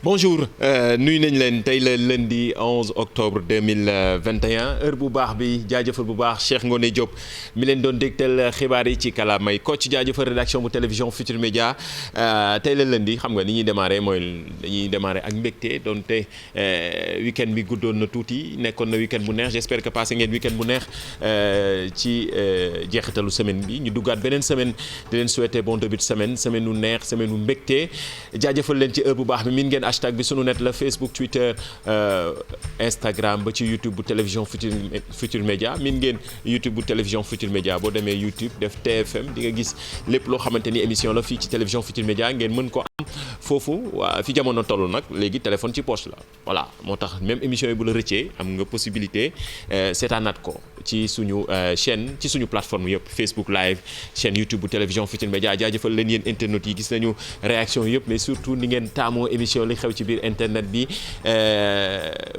Bonjour nuyu nañ leen tey la lundi 11 octobre 2021 heure bu baax bi jaajëfal bu baax Cheikh Ngoné Diop mi leen doon dégtal xibaar yi ci kàllaamay Kocc jaajëfal rédaction bu télévision Futurs Médias tey la lundi xam nga ni ñuy démarrer mooy dañuy démarrer ak mbégte doonte week-end bi guddoon na tuuti nekkoon na week-end bu neex j'espère que passé ngeen week-end bu neex ci jeexitalu semaine bi ñu duggaat beneen semaine di leen souhaiter bon début de semaine nu neex semaine nu mbégte jaajëfal leen ci heure bu baax bi min ngeen hashtag bi sunu net la Facebook Twitter Instagram ba ci YouTube bu télévision Futurs Médias min ngeen YouTube bu télévision Futurs Médias boo demee YouTube def TFM di nga gis lépp loo xamante ni émission la fii ci télévision Futurs Médias ngeen mën ko am foofu waa fi jamono toll nag léegi téléphone ci poche la voilà moo tax même émission yi bu la rëccee am nga possibilité seetaanaat ko ci suñu chaîne ci suñu plateforme yëpp Facebook live chaîne YouTube bu télévision Futurs Médias jaajëfal leen yéen internautes yi gis nañu réaction yëpp mais surtout ni ngeen taamoo émission li xew ci biir internet bi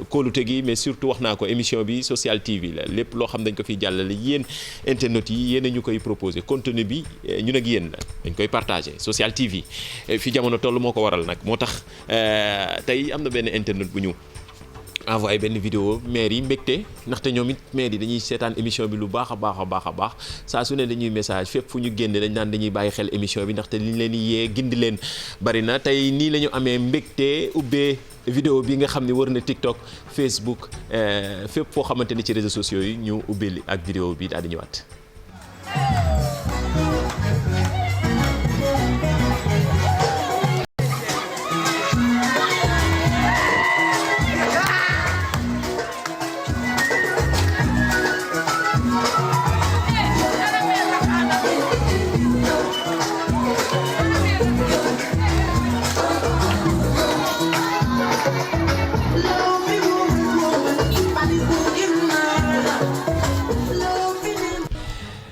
kóolute gi mais surtout wax naa ko émission bi Social TV la lépp loo xam dañ ko fiy jàllale yéen internautes yi yéen a ñu koy proposé contenu bi ñun ak yéen la dañ koy partagé Social TV fi jamono toll moo ko waral nag moo tax tey am na benn internet bu ñu envoyé benn vidéo maire yi mbégte ndaxte ñoom it maire yi dañuy seetaan émission bi lu baax a baax saa su ne dañuy message fépp fu ñu génne dañ naan dañuy bàyyi xel émission bi ndaxte li ñu leen di yee gindi leen bari na tey nii la ñu amee mbégte ubbee vidéo bi nga xam ne wër na TikTok Facebook fépp foo xamante ni ci réseaux sociaux yi ñu ubbee ak vidéo bi daal di ñëwaat.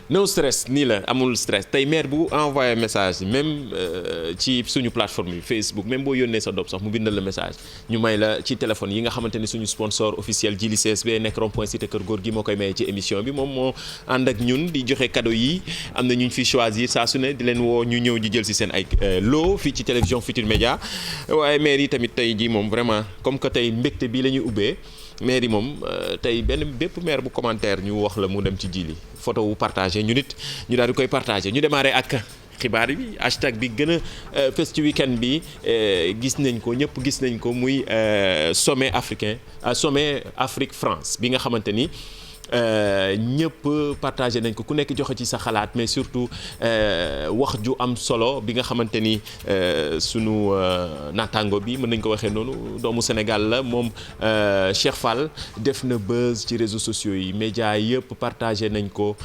no stress nii la amul stress tey maire bu envoyé message même ci suñu plateforme yi Facebook même boo yónnee sa doom sax mu bindal la message ñu may la ci téléphone yi nga xamante ni suñu sponsor officiel Jili CSB nekk rond-point cité Kër Góor gi moo koy maye ci émission bi moom moo ànd ak ñun di joxe cadeau yi am na ñu fi choisir saa su ne di leen woo ñu ñëw di jël si seen ay lot fii ci télévision Futurs Médias waaye maire yi tamit tey jii moom vraiment comme que tey mbégte bii la ñuy ubbee maire yi moom tey bépp maire bu commentaire ñu wax la mu dem ci Jili photo wu partagé ñu nit ñu daal di koy partagé ñu démarré ak xibaar bi hashtag bi gën a fës ci week-end bi gis nañ ko ñëpp gis nañ ko muy sommet africain sommet Afrique France bi nga xamante ni ñëpp partagé nañ ko ku nekk joxe ci sa xalaat mais surtout wax ju am solo bi nga xamante ni sunu naataango bi mën nañ ko waxee noonu doomu Sénégal la moom Cheikh Fall def na buzz ci réseaux sociaux yi médias yëpp partagé nañ ko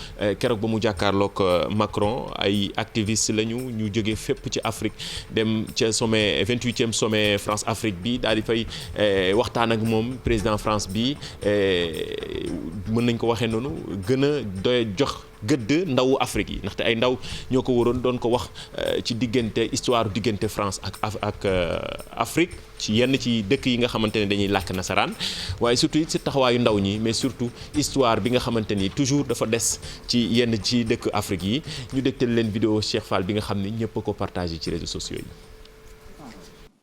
keroog ba mu jàkkaarloog Macron ay activistes lañu ñu jóge fépp ci Afrique dem ca sommet 28e sommet France Afrique bi daal di fay waxtaan ak moom président France bi nañ ko waxee noonu gën a doy jox gëdd ndawu Afrique yi ndaxte ay ndaw ñoo ko waroon doon ko wax ci diggante histoire diggante France ak Afrique ci yenn ci dëkk yi nga xamante ne dañuy làkk nasaraan waaye surtout ci taxawaayu ndaw ñi mais surtout histoire bi nga xamante ni toujours dafa des ci yenn ci dëkk Afrique yi ñu dégtal leen vidéo Cheikh Fall bi nga xam ni ñëpp a ko partagé ci réseaux sociaux yi.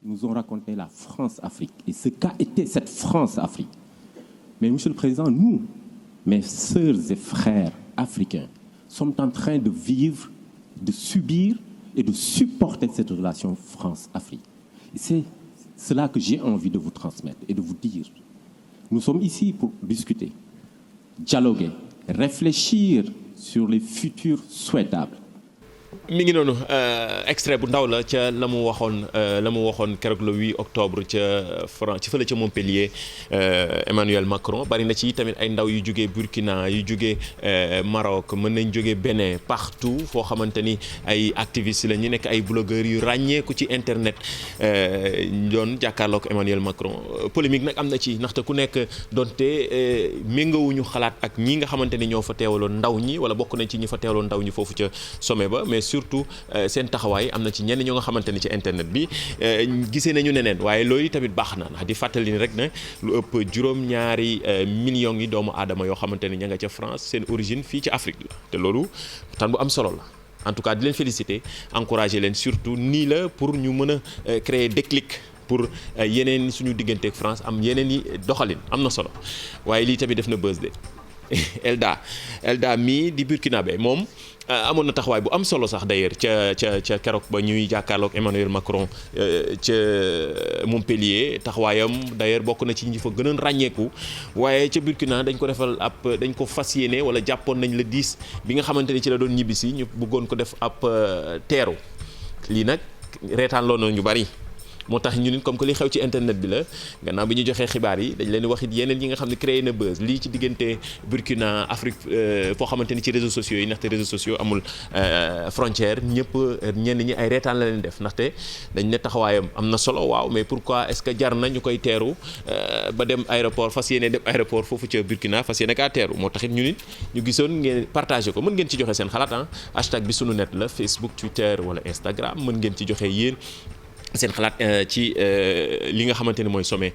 Nous ont raconté la France-Afrique et ce qu'a été cette France-Afrique. Mais Monsieur le Président, nous, mes sœurs et frères africains, sommes en train de vivre, de subir et de supporter cette relation France-Afrique. Et c'est cela que j'ai envie de vous transmettre et de vous dire. Nous sommes ici pour discuter, dialoguer, réfléchir sur les futurs souhaitables. mi ngi noonu extrait bu ndaw la ca la mu waxoon keroog le 8 octobre ca France ci fële ca Montpellier Emmanuel Macron bari na ci tamit ay ndaw yu jógee Burkina yu jógee Maroc mën nañ jógee Bénin partout foo xamante ni ay activistes la ñu nekk ay blogueurs yu ràññeeku ci internet doon jàkkaarloog Emmanuel Macron polémique nag am na ci ndaxte ku nekk donte méngawuñu xalaat ak ñi nga xamante ni ñoo fa teewaloon ndaw ñi wala bokk nañ ci ñi fa teewaloon ndaw ñi foofu ca sommet ba mais surtout seen taxawaay am na ci ñenn ñoo nga xamante ni ci internet bi gisee nañu neneen waaye loolu tamit baax na ndax di fàttali ni rek ne lu ëpp juróom-ñaari millions yi doomu aadama yoo xamante ni ña nga ca France seen origine fii ci Afrique la te loolu tan bu am solo la en tout cas di leen féliciter encourager leen surtout nii la pour ñu mën a créer déclic pour yeneen suñu digganteeg France am yeneen yi doxalin am na solo waaye lii tamit def na buzz de Elda mii di burkinabé moom amoon na taxawaay bu am solo sax d'ailleurs ca keroog ba ñuy jàkkaarloog Emmanuel Macron ca Montpellier taxawaayam d'ailleurs bokk na ci ñi fa gënoon ràññeeku waaye ca Burkina dañ ko defal dañ ko fas yéene wala jàppoon nañ le 10 bi nga xamante ni ci la doon ñibbisi ñu bëggoon ko def ab teeru lii nag reetaan loo na ñu bari. moo tax ñu nit comme que li xew ci internet bi la gannaaw bi ñu joxee xibaar yi dañ leen di wax it yeneen yi nga xam ne créé na buzz lii ci diggante Burkina Afrique foo xamante ni ci réseaux sociaux yi ndaxte réseaux sociaux amul frontière ñëpp ñenn ñi ay reetaan la leen def ndaxte dañ ne taxawaayam am na solo waaw mais pourquoi est-ce que jar na ñu koy teeru ba dem aéroport fas yéene dem aéroport foofu ca Burkina fas yéene kaa teeru moo taxit ñu nit ñu gisoon ngeen partagé ko mën ngeen ci joxe seen xalaat hashtag bi sunu net la Facebook Twitter wala Instagram mën ngeen ci joxe yéen seen xalaat ci li nga xamante ne mooy sommet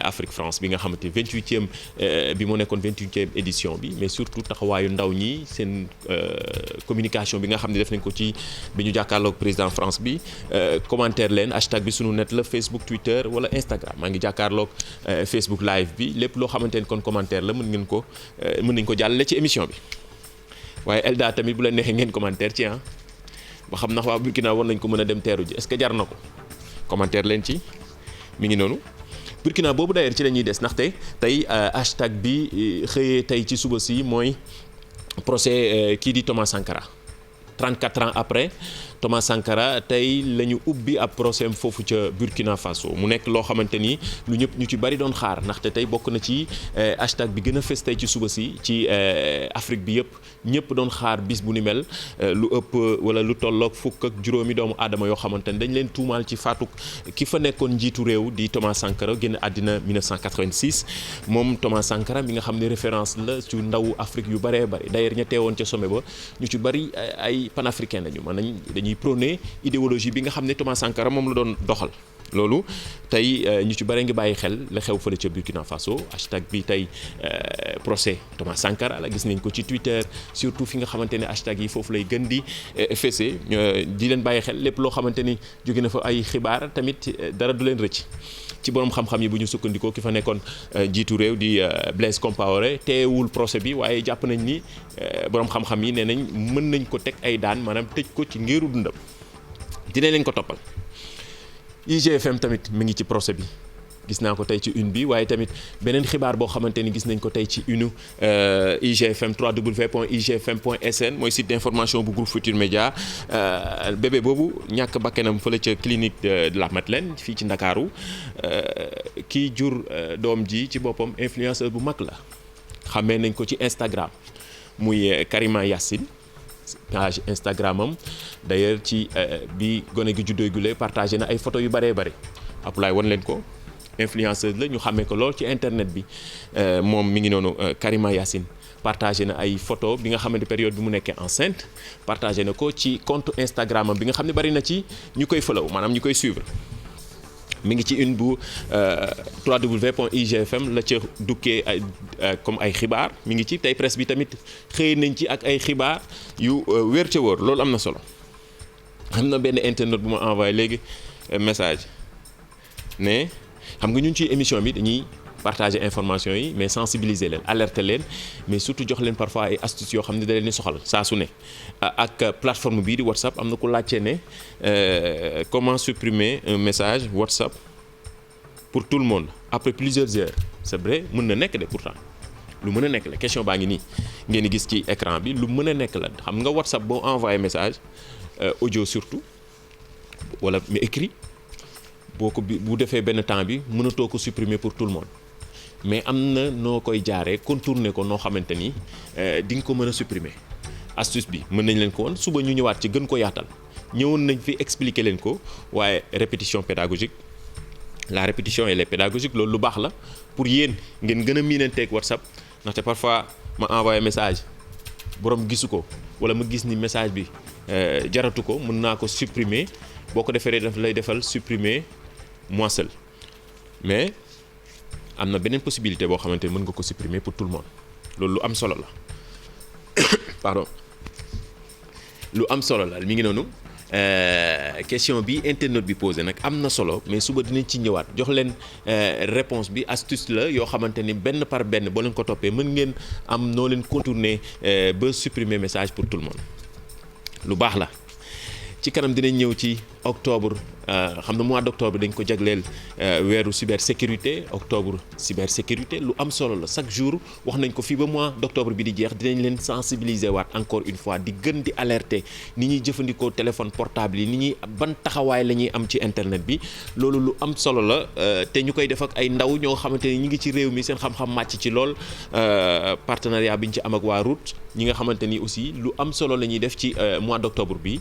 Afrique France bi nga xamante ni 28e bi moo nekkoon 28e édition bi mais surtout taxawaayu ndaw ñi seen communication bi nga xam ne def nañ ko ci bi ñu jàkkaarloog président France bi commentaire leen hashtag bi sunu net la Facebook Twitter wala Instagram maa ngi jàkkaarloog Facebook live bi lépp loo xamante ne kon commentaire la mën nañ ko jàllale ci émission bi waaye Elda tamit bu la neexee ngeen commentaire ci ba xam ndax waa Burkina war nañ ko mën a dem teeru ji est-ce que jar na ko commentaire leen ci mi ngi noonu Burkina boobu d'ailleurs ci la ñuy des ndaxte tey hashtag bi xëyee tey ci suba si mooy procès kii di Thomas Sankara 34 ans après Thomas Sankara tey la ñu ubbi ab procès am foofu ca Burkina Faso mu nekk loo xamante ni lu ñu ci bari doon xaar ndaxte tey bokk na ci hashtag bi gën a fës tey ci suba si ci Afrique bi yëpp ñëpp doon xaar bis bu ni mel lu ëpp wala lu tolloog fukk ak juróomi doomu aadama yoo xamante ni dañ leen tuumaal ci faatuk ki fa nekkoon njiitu réew di Thomas Sankara génn àddina 1986 moom Thomas Sankara mi nga xam ne référence la ci ndawu Afrique yu bëree bëri d'ailleurs ña teewoon ca sommet ba ñu ci bëri ay panafricain lañu dañuy prôné idéologie bi nga xam ne Thomas Sankara moom la doon doxal loolu tey ñu ci bare ngi bàyyi xel la xew fële ca Burkina Faso hashtag bi tey procès Thomas Sankara la gis nañ ko ci Twitter surtout fi nga xamante ne hashtag yi foofu lay gën di fese di leen bàyyi xel lépp loo xamante ni jóge na fa ay xibaar tamit dara du leen rëcc ci borom xam-xam yi bu ñu sukkandikoo ki fa nekkoon jiitu réew di Blaise Compaoré teewul procès bi waaye jàpp nañ ni borom xam-xam yi nee nañ mën nañ ko teg ay daan maanaam tëj ko ci ngéeru dundam dinañ leen ko toppal. IGFM tamit mi ngi ci procès bi gis naa ko tey ci une bi waaye tamit beneen xibaar boo xamante ni gis nañ ko tey ci une IGFM www.igfm.sn mooy site d'information bu groupe Futurs Médias bébé boobu ñàkk bakkanam fële ca clinique de la Madeleine fii ci Ndakaaru kii jur doom ji ci boppam influenceur bu mag la xamee nañ ko ci Instagram muy Karima Yacine page Instagram am d'ailleurs ci bi gone gi juddoo gule partagé na ay photos yu bëree bëri Abdoulaye wan leen ko influenceuse la ñu xamee ko lool ci internet bi moom mi ngi noonu Karima Yacine partagé na ay photo bi nga xamante période bi mu nekkee enceinte partagé na ko ci compte Instagram am bi nga xam ne bari na ci ñu koy follow maanaam ñu koy suivre mi ngi ci une bu www.igfm la ca dukkee comme ay xibaar mi ngi ci tey presse bi tamit xëy nañ ci ak ay xibaar yu wér ca wóor loolu am na solo xam na benn internet bu ma envoyé léegi message ne xam nga ñun ci émission bi dañuy partager information yi mais sensibiliser leen alerter leen mais surtout jox leen parfois ay astuces yoo xam ne da leen di soxal saa su ne ak plateforme bii di WhatsApp am na ku laajte ne comment supprimer un message WhatsApp pour tout le monde après plusieurs heures c'est vrai mën na nekk de pourtant lu mën a nekk la question baa ngi nii ngeen di gis ci écran bi lu mën a nekk la xam nga WhatsApp boo envoyé message audio surtout wala mais écrit boo ko bu defee benn temps bi mënatoo ko supprimer pour tout le monde mais am na noo koy jaaree contourner ko noo xamante ni di nga ko mën a supprimer astuce bi mën nañ leen ko woon suba ñu ñëwaat ci gën ko yaatal ñëwoon nañ fi expliquer leen ko waaye répétition pédagogique la répétition elle est pédagogique loolu lu baax la pour yéen ngeen gën a miinanteeg WhatsApp ndaxte parfois ma envoyé message borom gisu ko wala ma gis ni message bi jaratu ko mën naa ko supprimer boo ko defee daf lay defal supprimer moi seul mais am na beneen possibilité boo xamante ni mën nga ko supprimer pour tout le monde loolu lu am solo la pardon lu am solo la mi ngi noonu question bi internaute bi posé nag am na solo mais suba dinañ ci ñëwaat jox leen réponse bi astuce la yoo xamante ni benn par benn boo leen ko toppee mën ngeen am noo leen contourner ba supprimer message pour tout le monde lu baax la ci kanam dinañ ñëw ci octobre xam na mois d' octobre dañ ko jagleel weeru cybersécurité octobre cybersécurité lu am solo la chaque jour wax nañ ko fii ba mois d' octobre bi di jeex dinañ leen sensibiliser waat encore une fois di gën di alerter ni ñuy jëfandikoo téléphone portable yi ni ñuy ban taxawaay la ñuy am ci internet bi loolu lu am solo la te ñu koy def ak ay ndaw ñoo xamante ni ñi ngi ci réew mi seen xam-xam màcc ci lool partenariat bi ñu ci am ak waa Route ñi nga xamante ni aussi lu am solo la ñuy def ci mois d' octobre bi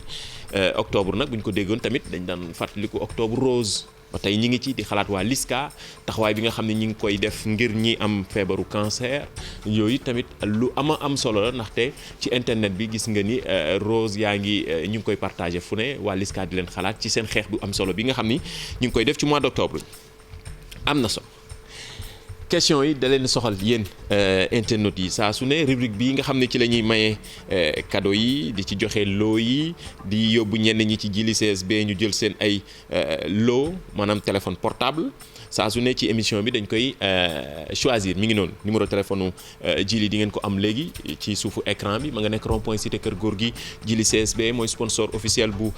octobre nag bu ñu ko déggoon tamit dañ daan fàttaliku octobre rose ba tey ñi ngi ci di xalaat waa LISCA taxawaay bi nga xam ne ñi ngi koy def ngir ñi am feebaru cancer yooyu tamit lu am solo la ndaxte ci internet bi gis nga ni rose yaa ngi ñu ngi koy partagé fu ne waa LISCA di leen xalaat ci seen xeex bu am solo bi nga xam ni ñu ngi koy def ci mois d' octobre am na solo. question yi da leen soxal yéen internautes yi saa su ne rubrique bii nga xam ne ci la ñuy maye cadeau yi di ci joxe loo yi di yóbbu ñenn ñi ci jili CSB ñu jël seen ay loo maanaam téléphone portable saa su ne ci émission bi dañ koy choisir mi ngi noonu numéro téléphone jili di ngeen ko am léegi ci suufu écran bi ma nga nekk rond point cité Kër Góor gi jili CSB mooy sponsor officiel bu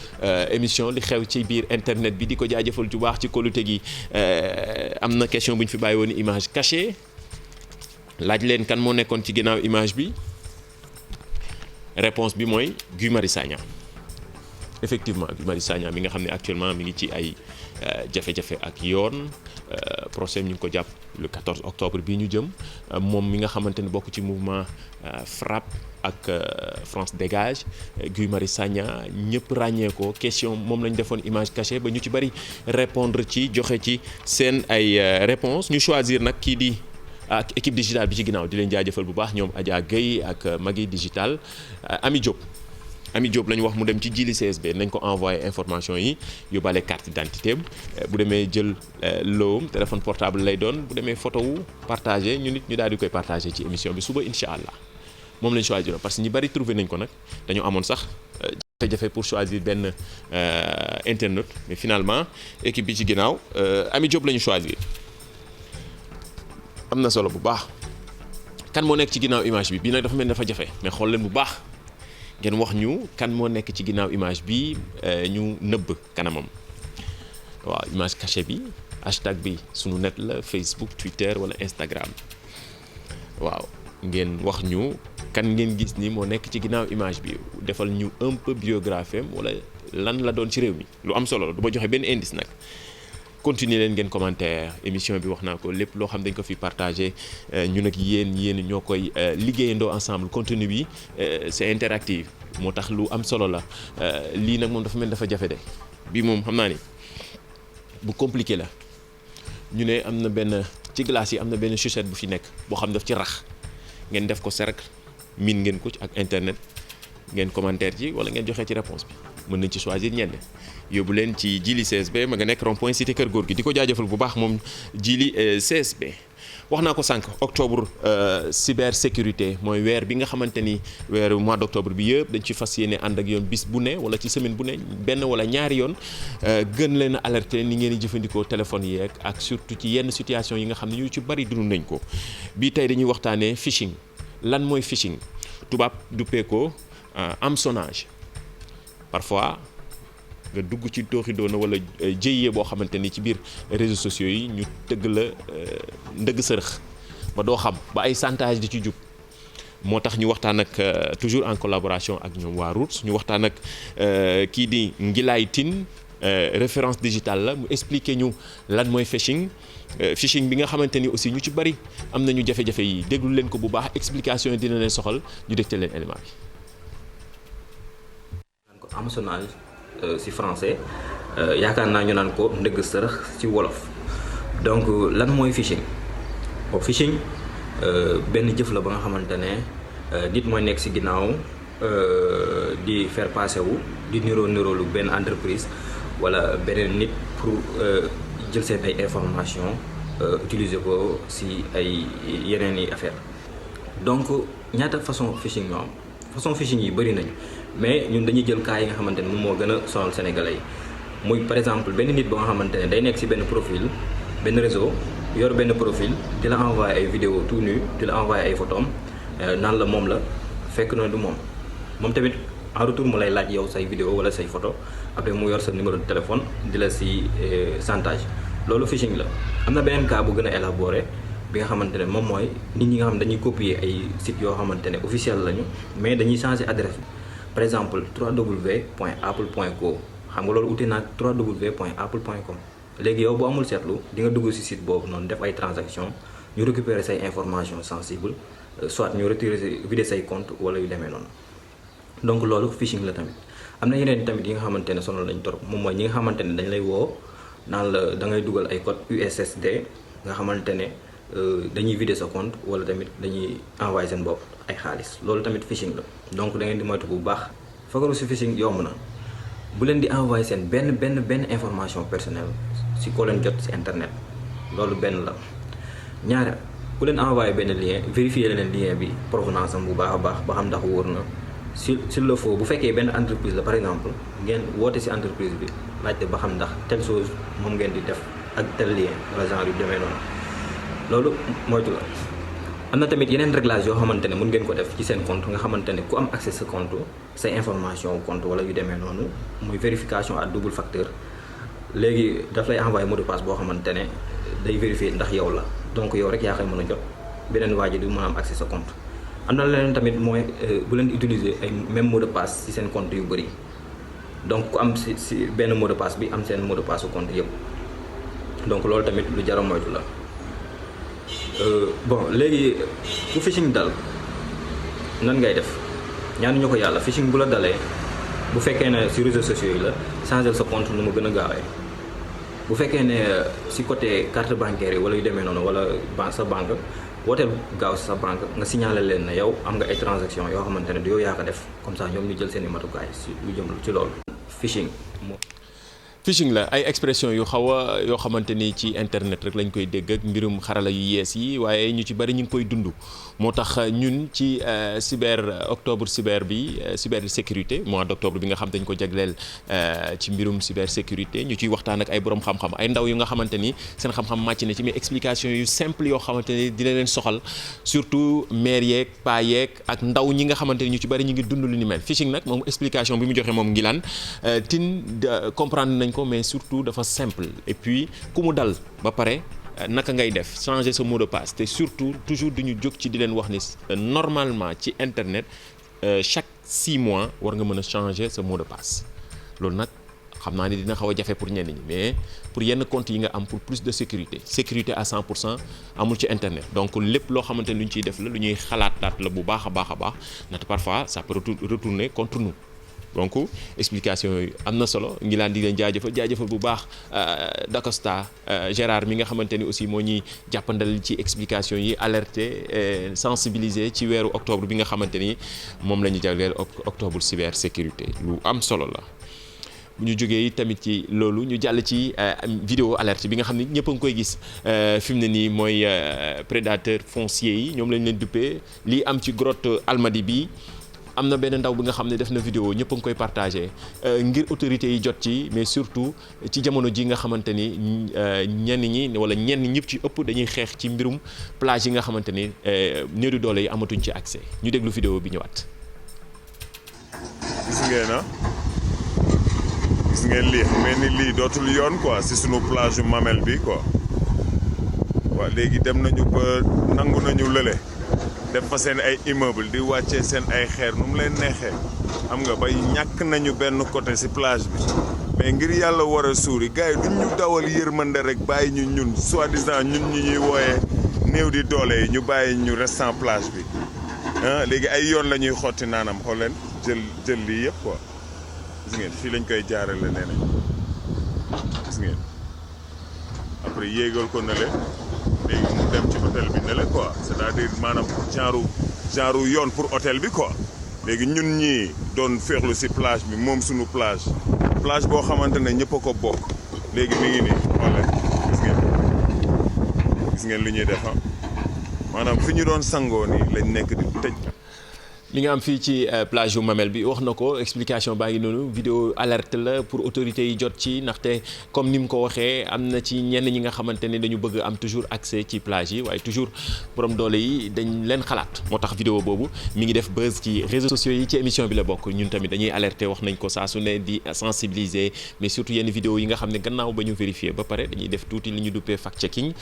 émission li xew ci biir internet bi di ko jaajëfal ju baax ci kóolute gi am na question bu ñu fi bàyyi woon image cachée laaj leen kan moo nekkoon ci ginnaaw image bi réponse bi mooy Guy Marius Sagna effectivement Guy Marius Sagna mi nga xam ne actuellement mi ngi ci ay jafe-jafe ak yoon procès ñu ngi ko jàpp le 14 octobre bii ñu jëm moom mi nga xamante ne bokk ci mouvement FRAPP ak France Dégage Guy Marius Sagna ñëpp ràññee ko question moom lañ defoon image cachée ba ñu ci bari répondre ci joxe ci seen ay réponses ñu choisir nag kii di ak équipe digitale bi ci ginnaaw di leen jaajëfal bu baax ñoom Adja Gueye ak Magui Digital Ami Diop la ñu wax mu dem ci jili CSB nañ ko envoyé information yi yóbbaale carte d'identité bu demee jël loom téléphone portable lay doon bu demee photo wu partagé ñu nit ñu daal di koy partagé ci émission bi suba incha allah moom lañ choisir parce que ñi bari trouvé nañ ko nag dañoo amoon sax jafe-jafe pour choisir benn internaute mais finalement équipe bi ci ginnaaw Ami Diop la ñu choisir am na solo bu baax kan moo nekk ci ginnaaw image bi bii nag dafa mel ni dafa jafe mais xool leen bu baax. ngeen wax ñu kan moo nekk ci ginnaaw image bi ñu nëbb kanamam waaw image cachée bi hashtag bi sunu net la Facebook Twitter wala Instagram waaw ngeen wax ñu kan ngeen gis ni moo nekk ci ginnaaw image bi defal ñu un peu biographie wala lan la doon ci réew mi lu am solo la du ma joxe benn indice nag continuer leen ngeen commentaire émission bi wax naa ko lépp loo xam dañ ko fi partagé ñun ak yéen ñoo koy liggéeyandoo ensemble contenu bi c'est interactif moo tax lu am solo la lii nag moom dafa mel dafa jafe de bii moom xam naa ni bu compliqué la ñu ne am na benn ci glace yi am na benn chaussette bu fi nekk boo xam daf ci rax ngeen def ko cercle miin ngeen ko ci ak internet ngeen commentaire ci wala ngeen joxe ci réponse bi mën nañ ci choisir ñenn yóbbu leen ci jili CSB ma nga nekk rond point cité Kër Góor gi di ko jaajëfal bu baax moom jili CSB wax naa ko sànq octobre cybersécurité mooy weer bi nga xamante ni weeru mois d' octobre bi yëpp dañ ci fas yéene ànd ak yoon bis bu ne wala ci semaine bu ne benn wala ñaari yoon gën leen a alerter ni ngeen di jëfandikoo téléphone yeeg ak surtout ci yenn situation yi nga xam ne ñu ci bari dund nañ ko bii tey dañuy waxtaanee phishing lan mooy phishing tubaab duppee ko hameçonnage parfois nga dugg ci tooxi doona wala jëyee boo xamante ni ci biir réseaux sociaux yi ñu tëgg la ndëgg sërëx ba doo xam ba ay chantage di ci jub moo tax ñu waxtaan ak toujours en collaboration ak ñoom waa Route ñu waxtaan ak kii di Ngilaay Tine référence digitale la mu expliquer ñu lan mooy phishing bi nga xamante ni aussi ñu ci bari am nañu jafe-jafe yi déglu leen ko bu baax explication yi dina leen soxal ñu dégtal leen élément bi. hameçonnage ci français yaakaar naa ñu naan ko ndëgg sërëx ci wolof donc lan mooy phishing phishing benn jëf la ba nga xamante ne nit mooy nekk ci ginnaaw di faire passer wu di niroolu benn entreprise wala beneen nit pour jël seen ay information utiliser ko si ay yeneen i affaire donc ñaata façon phishing ñoo am façon phishing yi bëri nañu mais ñun dañuy jël cas yi nga xamante ne moom moo gën a sonal sénégalais yi muy par exemple benn nit ba nga xamante ne day nekk si benn profil benn réseau yor benn profil di la envoyé ay vidéo tout nu di la envoyé ay photos naan la moom la fekk na du moom tamit en retour mu lay laaj yow say vidéo wala say photo après mu yor sa numéro de téléphone di la si chantage loolu phishing la. am na beneen cas bu gën a élaboré bi nga xamante ne moom mooy nit ñi nga xam dañuy copier ay sites yoo xamante ne officiel lañu mais dañuy changer adresse bi par exemple www.apple.co xam nga loolu ute naag www.apple.com léegi yow boo amul seetlu di nga dugg ci site boobu noonu def ay transactions ñu récupérer say informations sensibles soit ñu vider say compte wala yu demee noonu donc loolu phishing la tamit. am na yeneen tamit yi nga xamante ne sonal lañu torop moom mooy ñi nga xamante ne dañ lay woo naan la da ngay dugal ay code USSD nga xamante ne dañuy vider sa compte wala tamit dañuy envoyer seen bopp ay xaalis loolu tamit phishing la donc da ngeen di moytu bu baax. fagaru ci phishing yomb na bu leen di envoyer seen benn information personnelle ci koo leen jot ci internet loolu benn la. ñaare ku leen envoyer benn lien vérifier leen lien bi provenance am bu baax a baax ba xam ndax wóor na s'il le faut bu fekkee benn entreprise la par exemple ngeen woote ci entreprise bi laajte ba xam ndax telle chose moom ngeen di def ak tel lien wala genre yu demee noonu loolu moytu la. am na tamit yeneen réglage yoo xamante ne mën ngeen ko def ci seen compte nga xamante ne ku am accès sa compte say information compte wala yu demee noonu muy vérification à double facteur léegi daf lay envoyer mot de passe boo xamante ne day vérifier ndax yow la donc yow rek yaa koy mën a jot beneen waa ji du mën a am accès sa compte. am na leneen tamit mooy bu leen di utiliser ay même mot de passe ci seen compte yu bëri donc ku am ci benn mot de passe bi am seen mot de passe su compte yëpp donc loolu tamit lu jar a moytu la. bon léegi ku phishing dal nan ngay def ñaanuñu ko yàlla phishing bu la dalee bu fekkee ne ci réseaux sociaux yi la changer sa compte nu mu gën a gaawee bu fekkee ne ci côté carte bancaire yi wala yu demee noonu wala sa banque wooteel gaaw ci sa banque nga signaler leen ne yow am nga ay transactions yoo xamante ne du yow yaa ko def comme ça ñoom ñu jël seen i matukaay ci lu jëm ci loolu. phishing la ay expression yu yoo xamante ni ci internet rek lañ koy dégg ak mbirum xarala yu yees yi waaye ñu ci bari ñu ngi koy dund moo tax ñun ci octobre cyber bi cyber sécurité mois d'octobre bi nga xam dañ ko jagleel ci mbirum cyber sécurité ñu ciy waxtaan ak ay borom xam-xam ay ndaw yu nga xamante ni seen xam-xam màcc na ci mais explication yu simple yoo xamante ni dina leen soxal surtout maire yeeg paa yeeg ak ndaw ñi nga xamante ni ñu ci bari ñu ngi dund lu ni mel phishing nag moom explication bi mu joxe moom Ngilane comprendre nañ ko mais surtout dafa simple et puis ku mu dal ba pare naka ngay def changer sa mot de passe te surtout toujours duñu jóg ci di leen wax ni normalement ci internet chaque 6 mois war nga mën a changer sa mot de passe loolu nag xam naa ni dina xaw a jafe pour ñenn ñi mais pour yenn compte yi nga am pour plus de sécurité à 100% amul ci internet donc lépp loo xamante ni lu ñu ciy def la lu ñuy xalaataat la bu baax a baax a baax ndaxte parfois ça peut retourner contre nous. donc explication yi am na solo ngi laan di leen jaajëfal bu baax Dacosta Gérard mi nga xamante ni aussi moo ñuy jàppandal ci explication yi alerter sensibiliser ci weeru octobre bi nga xamante ni moom la ñu jagleel octobre cyber sécurité lu am solo la. bu ñu jógee tamit ci loolu ñu jàll ci vidéo alerte bi nga xam ni ñëpp a ngi koy gis fi mu ne nii mooy prédateurs fonciers yi ñoom lañ leen duppee lii am ci grotte Almadies bi. am na benn ndaw bi nga xam ne def na vidéo ñëpp a ngi koy partagé ngir autorités yi jot ci mais surtout ci jamono ji nga xamante ni ñenn ñi wala ñenn ñëpp ci ëpp dañuy xeex ci mbirum plage yi nga xamante ni néew di doole yi amatuñ ci accès ñu déglu vidéo bi ñëwaat. gis ngeen lii xam ngeen ni lii dootul yoon quoi si sunu plage yu Mamel bi quoi waaw léegi dem nañu ba nangu nañu lële. def fa seen ay immeuble di wàccee seen ay xeer nu mu leen neexee xam nga bay ñàkk nañu benn côté ci plage bi mais ngir yàlla war a suuri gars yi duñ ñu dawal yërmande rek bàyyi ñu ñun soi-disant ñun ñu ñuy wooyee néew di doole yi ñu bàyyi ñu restant plage bi ah léegi ay yoon la ñuy xotti naanam xool leen jël lii yëpp quoi gis ngeen fii lañ koy jaarale nee nañ gis ngeen après yéegal ko na leen léegi mu dem ci hôtel bi ne la quoi c'est-à-dire maanaam genre yoon pour hôtel bi quoi léegi ñun ñii doon féexlu ci plage bi moom suñu plage boo xamante ne ñëpp a ko bokk léegi mi ngi nii xoole gis ngeen li ñuy def maanaam fi ñu doon sangoo nii lañ nekk di tëj. li nga am fii ci plage yu Mamel bi wax na ko explication baa ngi noonu vidéo alerte la pour autorités yi jot ci ndaxte comme ni mu ko waxee am na ci ñenn ñi nga xamante ne dañu bëgg am toujours accès ci plage yi waaye toujours borom doole yi dañ leen xalaat moo tax vidéo boobu mi ngi def buzz ci réseaux sociaux yi ci émission bi la bokk ñun tamit dañuy alerter wax nañ ko saa su ne di sensibiliser mais surtout yenn vidéo yi nga xam ne gannaaw ba ñu vérifier ba pare dañuy def tuuti li ñu duppee fact checking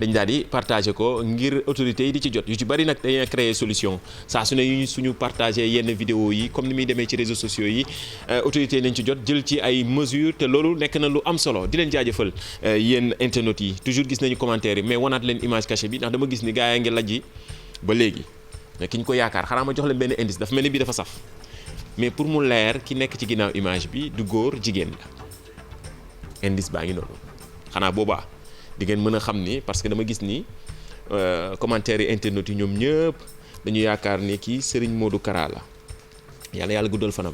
dañ daal di partager ko ngir autorités yi di ci jot yu ci bari nag dañuy créer solution saa su ne suñu partager yenn vidéo yi comme ni muy demee ci réseaux sociaux yi autorités nañ ci jot jël ci ay mesures te loolu nekk na lu am solo di leen jaajëfal yéen internautes yi toujours gis nañu commentaire yi mais wanaat leen image cachée bi ndax dama gis ni gars yaa ngi lajji ba léegi mais ki ñu ko yaakaar xanaa ma jox leen benn indice dafa mel ni bii dafa saf mais pour mu leer ki nekk ci ginnaaw image bi du góor jigéen la indice baa ngi noonu xanaa boobaa di ngeen mën a xam ni parce que dama gis ni commentaire yi internautes yi ñoom ñëpp dañu yaakaar ni kii Serigne Modou Kara la yàlla guddal fanam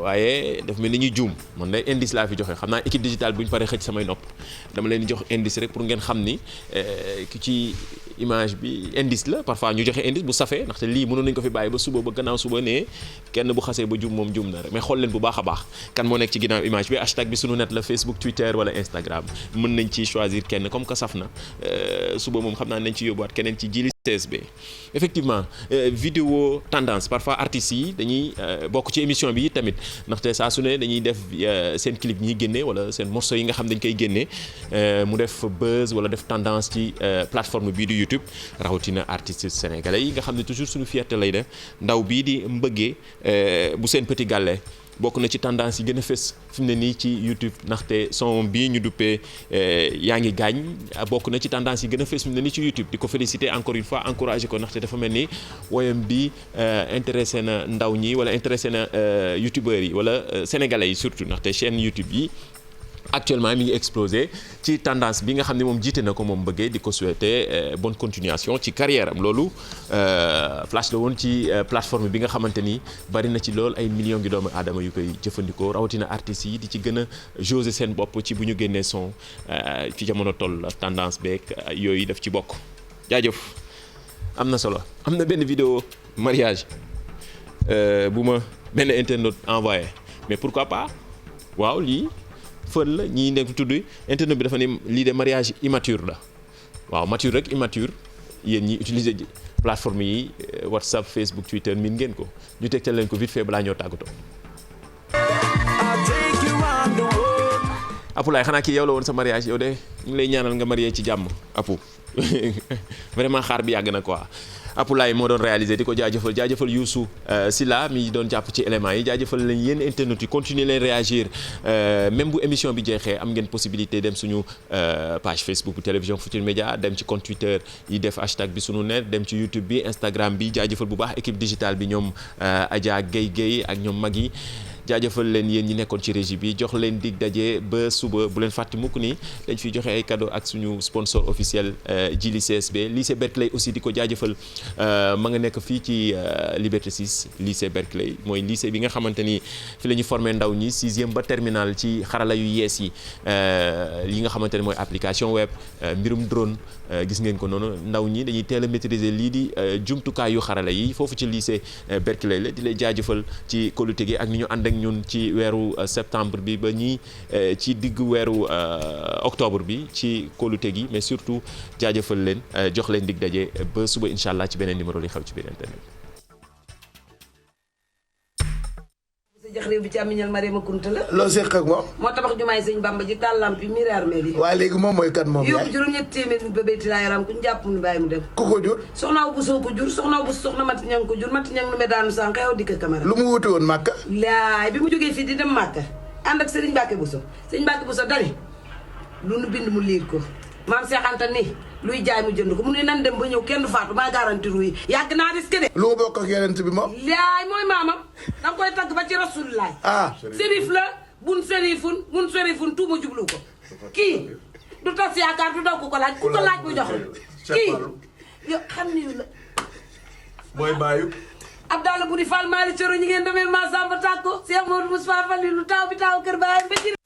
waaye daf mel ni ñuy juum man day indice laa fi joxe xam naa équipe digitale bu ñu paree xëcc samay nopp dama leen di jox indice rek pour ngeen xam ni ki ci image bi indice la parfois ñu joxe indice bu safee ndaxte lii mënoon nañu ko fi bàyyi ba suba ba gannaaw suba ne kenn bu xasee ba juum moom juum na rek mais xool leen bu baax a baax kan moo nekk ci ginnaaw image bi hashtag bi sunu net la Facebook Twitter wala Instagram mën nañ ci choisir kenn comme que saf na suba moom xam naa nañ ci yóbbuwaat keneen ci jili CSB effectivement vidéo tendance parfois artistes yi dañuy bokk ci émission bi tamit ndaxte saa su ne dañuy def seen clip ñuy génne wala seen morceau yi nga xam dañ koy génne mu def buzz wala def tendance ci plateforme bii di YouTube rawatina artistes sénégalais yi nga xam ne toujours suñu fierté lay def ndaw bii di mbëggee bu seen petit gàlle bokk na ci tendance yi gën a fës fi mu ne nii ci YouTube ndaxte son bii ñu duppee yaa ngi gaañ bokk na ci tendance yi gën a fës fi mu ne nii ci YouTube di ko féliciter encore une fois encourager ko ndaxte dafa mel ni woyam bi intéressé na ndaw ñi wala intéressé na youtubeurs yi wala sénégalais yi surtout ndaxte chaîne YouTube yi actuellement mi ngi explosé ci tendance bi nga xam ne moom jiite na ko moom bëggee di ko souhaiter bonne continuation ci carrière am loolu flash la woon ci plateforme bi nga xamante ni bari na ci lool ay millions ngi doomu aadama yu koy jëfandikoo rawatina artistes yi di ci gën a jauger seen bopp ci bu ñu génnee son fi jamono toll tendance beeg yooyu daf ci bokk jaajëf am na solo am na benn vidéo mariage bu ma benn internaute envoyé mais pourquoi pas waaw lii fën la ñii nekk tudd internet bi dafa ne lii de mariage immature la waaw mature rek immature yéen ñi utiliser plateforme yi WhatsApp Facebook Twitter min ngeen ko ñu tegtal leen ko vite fait balaa ñoo tàggatoo. Apulaay xanaa kii yow la woon sa mariage yow de ñu ngi lay ñaanal nga marié ci jàmm Apu vraiment xaar bi yàgg na quoi. Apulaay moo doon réalisé di ko jaajëfal Youssou Silla mi doon jàpp ci éléments yi jaajëfal leen yéen internet yi continuer leen réagir même bu émission bi jeexee am ngeen possibilité dem suñu page Facebook bu télévision Futurs Médias dem ci compte Twitter yi def hashtag bi sunu net dem ci YouTube bi Instagram bi jaajëfal bu baax équipe digitale bi ñoom Adja Guèye ak ñoom mag yi jaajëfal leen yéen ñi nekkoon ci régie bi jox leen dig daje ba suba bu leen fàtte mukk ni dañ fiy joxe ay cadeau ak suñu sponsor officiel Jili CSB lycée Berkeley aussi di ko jaajëfal ma nga nekk fii ci Liberté 6 lycée Berkeley mooy lycée bi nga xamante ni fi la ñu formé ndaw ñi 6e ba terminal ci xarala yu yees yi yi nga xamante ne mooy application web mbirum drone gis ngeen ko noonu ndaw ñi dañuy teel a maîtriser lii di jumtukaay yu xarala yi foofu ci lycée Berkeley la di lay jaajëfal ci kóolute gi ak ni ñu ànd ak ñun ci weeru septembre bi ba ñii ci diggu weeru octobre bi ci kóolute gi mais surtout jaajëfal leen jox leen dig daje ba suba incha allah ci beneen numéro li xew ci biir internet. jax réew bi ci amiñal Mariama Kunta la loo seq ak moom moo tabax jumaay sëñ Bamba ji taal lampi miraar mel yi waaye léegi moom mooy kat moom yóbbu juróom-ñetti téeméer nit ba béyti laa yaram ku ñu jàpp mu bàyyi mu dem ku ko jur soxnaaw bu soo ko jur soxnaaw bu soxna mati ñang ko jur mati ñang nu me daanu sànq yow dikk Camara lu mu wuti woon Màkka laay bi mu jógee fii di dem Màkka ànd ak Sëriñ Mbàkke Buso Sëriñ Mbàkke Buso dani lu nu bind mu liir ko maam Seex Anta ni luy jaay mu jënd ko mu ne nan dem ba ñëw kenn du faatu maa garanti ruy yàgg naa risque de lu mu bokk ak yeneen bi moom laay mooy maamam danga koy tagg ba ci Rasulullah sérif la bun sérifun tuuma jublu ko kii du tas yaakaar du daw ku ko laaj mu jox kii yow xam ni la mooy baayu Abdallah Buri Fall Mali Coro ñi ngeen demee Massamba Takko Cheikh Modou Moustapha Fall lu taw bi taw kër baayam ba